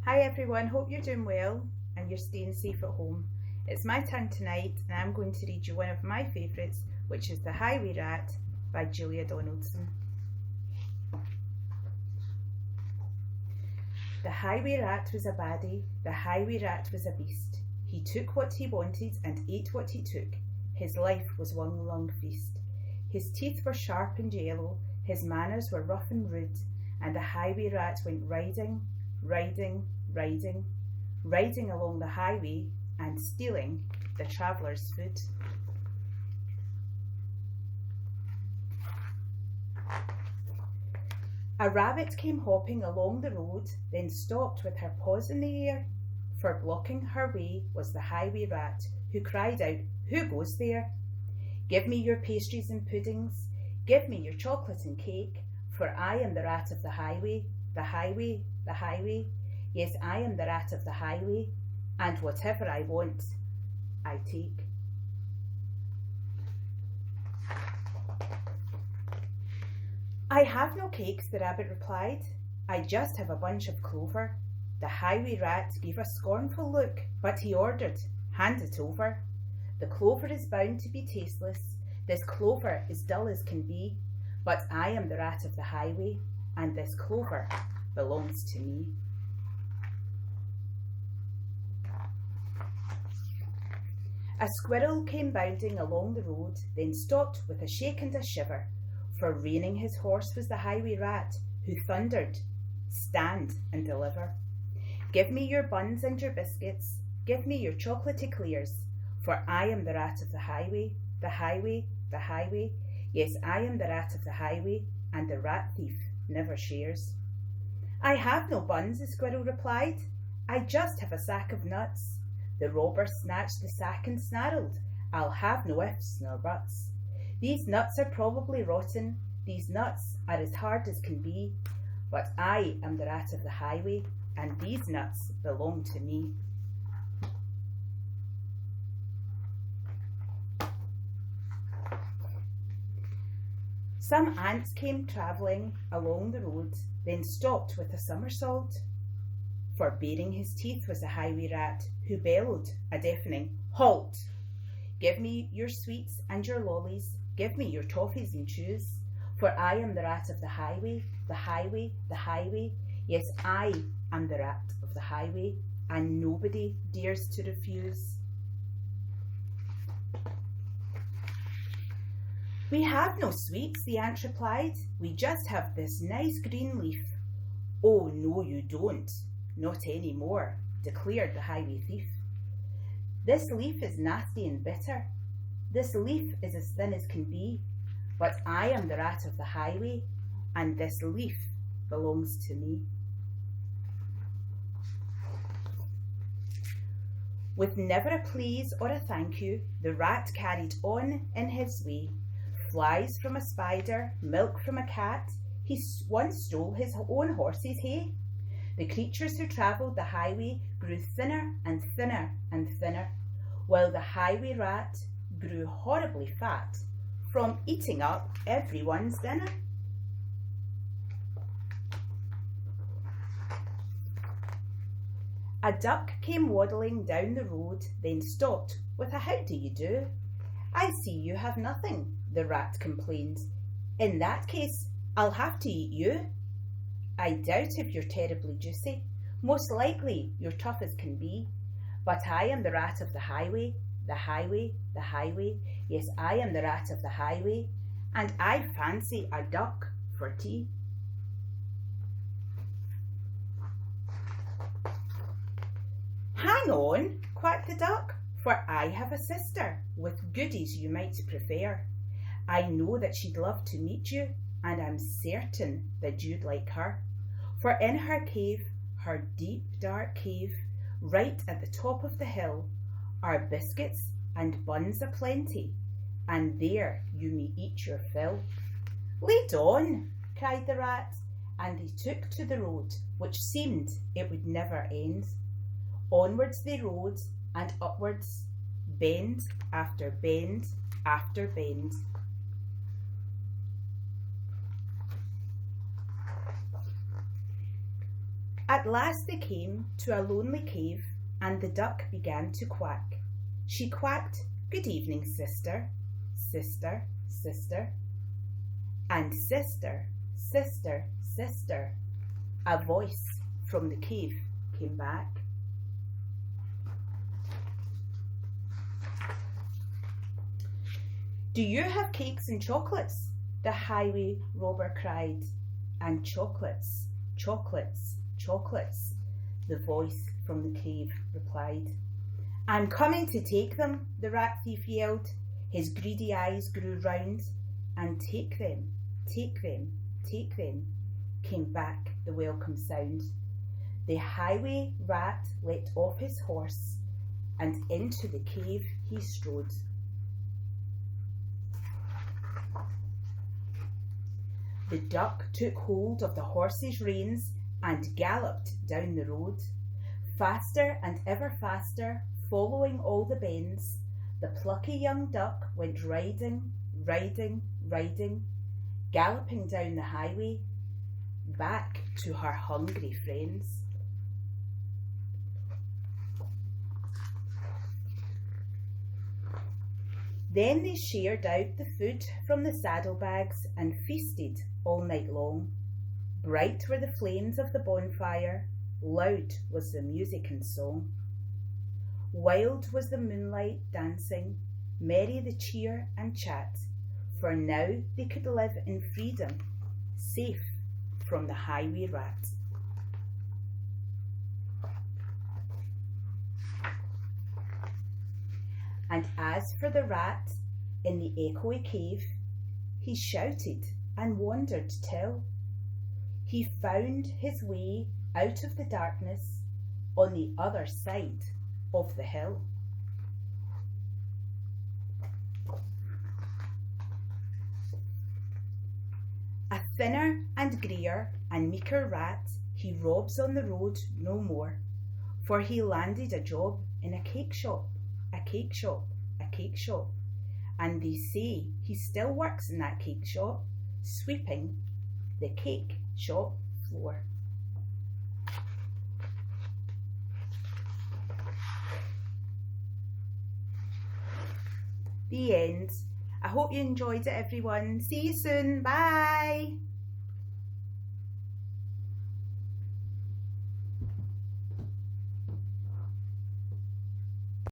Hi everyone, hope you're doing well and you're staying safe at home. It's my turn tonight and I'm going to read you one of my favourites, which is The Highway Rat by Julia Donaldson. The highway rat was a baddie, the highway rat was a beast. He took what he wanted and ate what he took. His life was one long feast. His teeth were sharp and yellow, his manners were rough and rude, and the highway rat went riding along the highway and stealing the travellers' food. A rabbit came hopping along the road, then stopped with her paws in the air, for blocking her way was the highway rat, who cried out, "Who goes there? Give me your pastries and puddings, give me your chocolate and cake, for I am the rat of the highway, the highway, the highway. Yes, I am the rat of the highway, and whatever I want, I take." "I have no cakes," the rabbit replied. "I just have a bunch of clover." The highway rat gave a scornful look, but he ordered, "Hand it over." "The clover is bound to be tasteless. This clover is dull as can be, but I am the rat of the highway, and this clover belongs to me." A squirrel came bounding along the road, then stopped with a shake and a shiver, for reining his horse was the highway rat, who thundered, "Stand and deliver. Give me your buns and your biscuits, give me your chocolate eclairs, for I am the rat of the highway, the highway, the highway. Yes, I am the rat of the highway, and the rat thief never shares." "I have no buns," the squirrel replied. "I just have a sack of nuts." The robber snatched the sack and snarled, "I'll have no ifs nor buts. These nuts are probably rotten, these nuts are as hard as can be, but I am the rat of the highway, and these nuts belong to me." Some ants came travelling along the road, then stopped with a somersault, for baring his teeth was the highway rat, who bellowed a deafening "Halt! Give me your sweets and your lollies, give me your toffees and chews, for I am the rat of the highway, the highway, the highway. Yes, I am the rat of the highway, and nobody dares to refuse." "We have no sweets," the ant replied. "We just have this nice green leaf." "Oh, no, you don't. Not any more," declared the highway thief. "This leaf is nasty and bitter. This leaf is as thin as can be, but I am the rat of the highway, and this leaf belongs to me." With never a please or a thank you, the rat carried on in his way. Flies from a spider, milk from a cat, he once stole his own horse's hay. The creatures who travelled the highway grew thinner and thinner and thinner, while the highway rat grew horribly fat from eating up everyone's dinner. A duck came waddling down the road, then stopped with a "How do you do?" "I see you have nothing," the rat complained. "In that case, I'll have to eat you." "I doubt if you're terribly juicy. Most likely you're tough as can be. But I am the rat of the highway, the highway, the highway. Yes, I am the rat of the highway, and I fancy a duck for tea." "Hang on," quacked the duck, "for I have a sister with goodies you might prefer. I know that she'd love to meet you, and I'm certain that you'd like her. For in her cave, her deep dark cave, right at the top of the hill, are biscuits and buns aplenty, and there you may eat your fill." "Lead on," cried the rat, and they took to the road, which seemed it would never end. Onwards they rode, and upwards, bend after bend after bend. At last they came to a lonely cave, and the duck began to quack. She quacked, "Good evening, sister, sister, sister." And sister, sister, sister, a voice from the cave came back. "Do you have cakes and chocolates?" the highway robber cried. And chocolates, chocolates, chocolates, the voice from the cave replied. "I'm coming to take them," the rat thief yelled. His greedy eyes grew round. And take them, take them, take them, came back the welcome sound. The highway rat let off his horse, and into the cave he strode. The duck took hold of the horse's reins and galloped down the road. Faster and ever faster, following all the bends, the plucky young duck went riding, riding, riding, galloping down the highway, back to her hungry friends. Then they shared out the food from the saddlebags and feasted all night long. Bright were the flames of the bonfire, loud was the music and song. Wild was the moonlight dancing, merry the cheer and chat, for now they could live in freedom, safe from the highway rat. And as for the rat in the echoey cave, he shouted and wondered till he found his way out of the darkness on the other side of the hill. A thinner and greyer and meeker rat he robs on the road no more, for he landed a job in a cake shop, a cake shop, a cake shop, and they say he still works in that cake shop, sweeping the cake shop floor. The end. I hope you enjoyed it, everyone. See you soon. Bye.